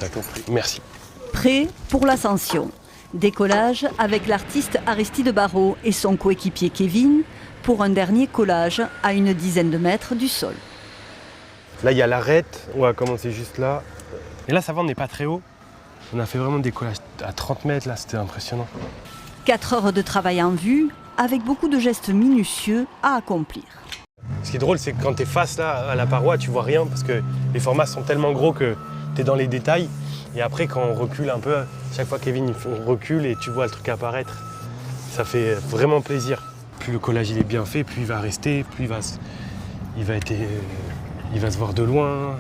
T'as compris. Merci. Prêt pour l'ascension. Décollage avec l'artiste Aristide Barrault et son coéquipier Kevin pour un dernier collage à une dizaine de mètres du sol. Là, il y a l'arête. On va commencer juste là. Et là, ça va, on n'est pas très haut. On a fait vraiment des collages à 30 mètres, là, c'était impressionnant. 4 heures de travail en vue, avec beaucoup de gestes minutieux à accomplir. Ce qui est drôle, c'est que quand tu es face là, à la paroi, tu vois rien, parce que les formats sont tellement gros que tu es dans les détails. Et après, quand on recule un peu, chaque fois Kevin, on recule et tu vois le truc apparaître. Ça fait vraiment plaisir. Plus le collage il est bien fait, plus il va rester, plus il va se voir de loin.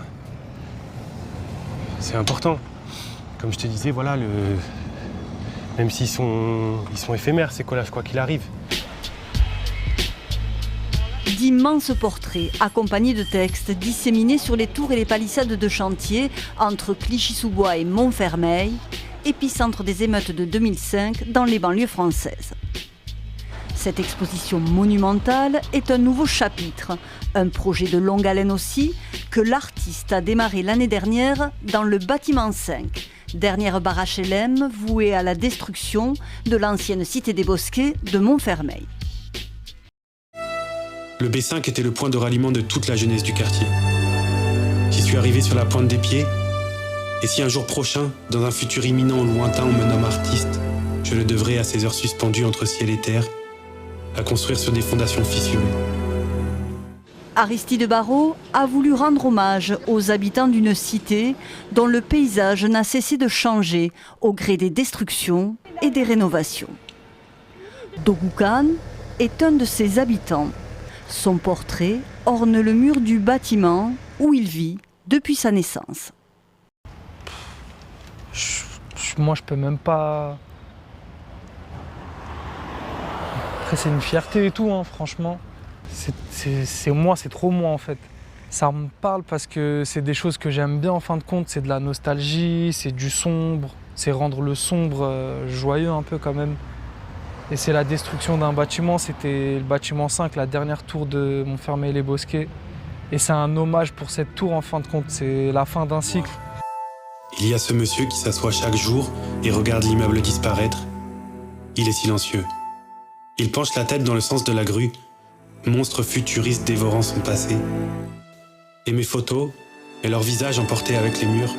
C'est important. Comme je te disais, voilà, même s'ils sont éphémères, ces collages, quoi qu'il arrive. D'immenses portraits accompagnés de textes disséminés sur les tours et les palissades de chantier entre Clichy-sous-Bois et Montfermeil, épicentre des émeutes de 2005 dans les banlieues françaises. Cette exposition monumentale est un nouveau chapitre, un projet de longue haleine aussi, que l'artiste a démarré l'année dernière dans le bâtiment 5, dernière barre HLM vouée à la destruction de l'ancienne cité des Bosquets de Montfermeil. Le B5 était le point de ralliement de toute la jeunesse du quartier. J'y suis arrivé sur la pointe des pieds, et si un jour prochain, dans un futur imminent ou lointain, on me nomme artiste, je le devrai à ces heures suspendues entre ciel et terre, à construire sur des fondations fissurées. Aristide Barrault a voulu rendre hommage aux habitants d'une cité dont le paysage n'a cessé de changer au gré des destructions et des rénovations. Dogoukan est un de ses habitants. Son portrait orne le mur du bâtiment où il vit depuis sa naissance. Moi, je peux même pas... Après, c'est une fierté et tout, hein, franchement. C'est moi, c'est trop moi, en fait. Ça me parle parce que c'est des choses que j'aime bien, en fin de compte. C'est de la nostalgie, c'est du sombre. C'est rendre le sombre joyeux, un peu, quand même. Et c'est la destruction d'un bâtiment. C'était le bâtiment 5, la dernière tour de Montfermeil-les-Bosquets. Et c'est un hommage pour cette tour, en fin de compte. C'est la fin d'un cycle. Il y a ce monsieur qui s'assoit chaque jour et regarde l'immeuble disparaître. Il est silencieux. Il penche la tête dans le sens de la grue, monstre futuriste dévorant son passé. Et mes photos, et leur visage emportés avec les murs.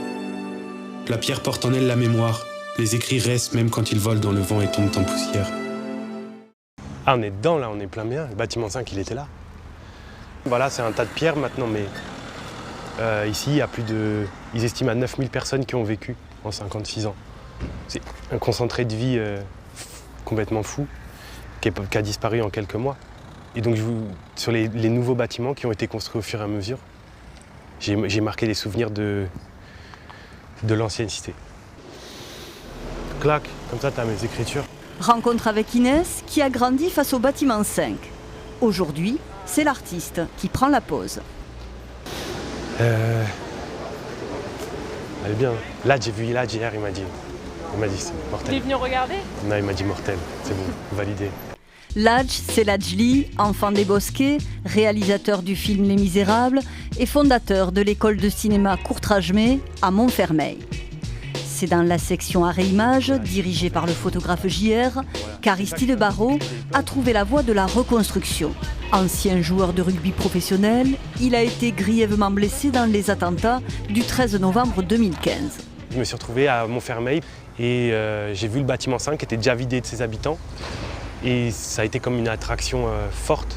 La pierre porte en elle la mémoire. Les écrits restent même quand ils volent dans le vent et tombent en poussière. Ah, on est dedans là, on est plein bien. Le bâtiment 5, il était là. Voilà, c'est un tas de pierres maintenant, mais ici, il y a plus de... Ils estiment à 9000 personnes qui ont vécu en 56 ans. C'est un concentré de vie complètement fou, qui a disparu en quelques mois. Et donc, sur les nouveaux bâtiments qui ont été construits au fur et à mesure, j'ai marqué les souvenirs de l'ancienne cité. Clac, comme ça, tu as mes écritures. Rencontre avec Inès, qui a grandi face au bâtiment 5. Aujourd'hui, c'est l'artiste qui prend la pose. Elle est bien. Là, j'ai vu Ladj hier, il m'a dit c'est mortel. Il est venu regarder? Non, il m'a dit mortel, c'est bon, validé. Ladj, c'est Ladjli, enfant des Bosquets, réalisateur du film Les Misérables et fondateur de l'école de cinéma Courtrajmé à Montfermeil. C'est dans la section Art et Images, dirigée par le photographe JR, qu'Aristide Barrault a trouvé la voie de la reconstruction. Ancien joueur de rugby professionnel, il a été grièvement blessé dans les attentats du 13 novembre 2015. Je me suis retrouvé à Montfermeil et j'ai vu le bâtiment 5 qui était déjà vidé de ses habitants. Et ça a été comme une attraction forte.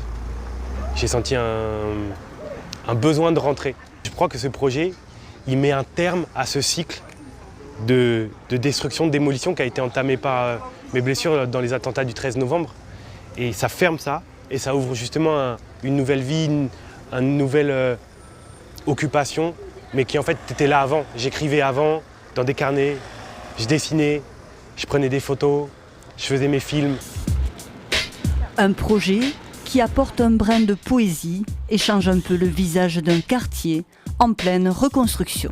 J'ai senti un besoin de rentrer. Je crois que ce projet, il met un terme à ce cycle de destruction, de démolition qui a été entamé par mes blessures dans les attentats du 13 novembre. Et ça ferme ça, et ça ouvre justement une nouvelle vie, une nouvelle occupation, mais qui en fait était là avant. J'écrivais avant, dans des carnets, je dessinais, je prenais des photos, je faisais mes films. Un projet qui apporte un brin de poésie et change un peu le visage d'un quartier en pleine reconstruction.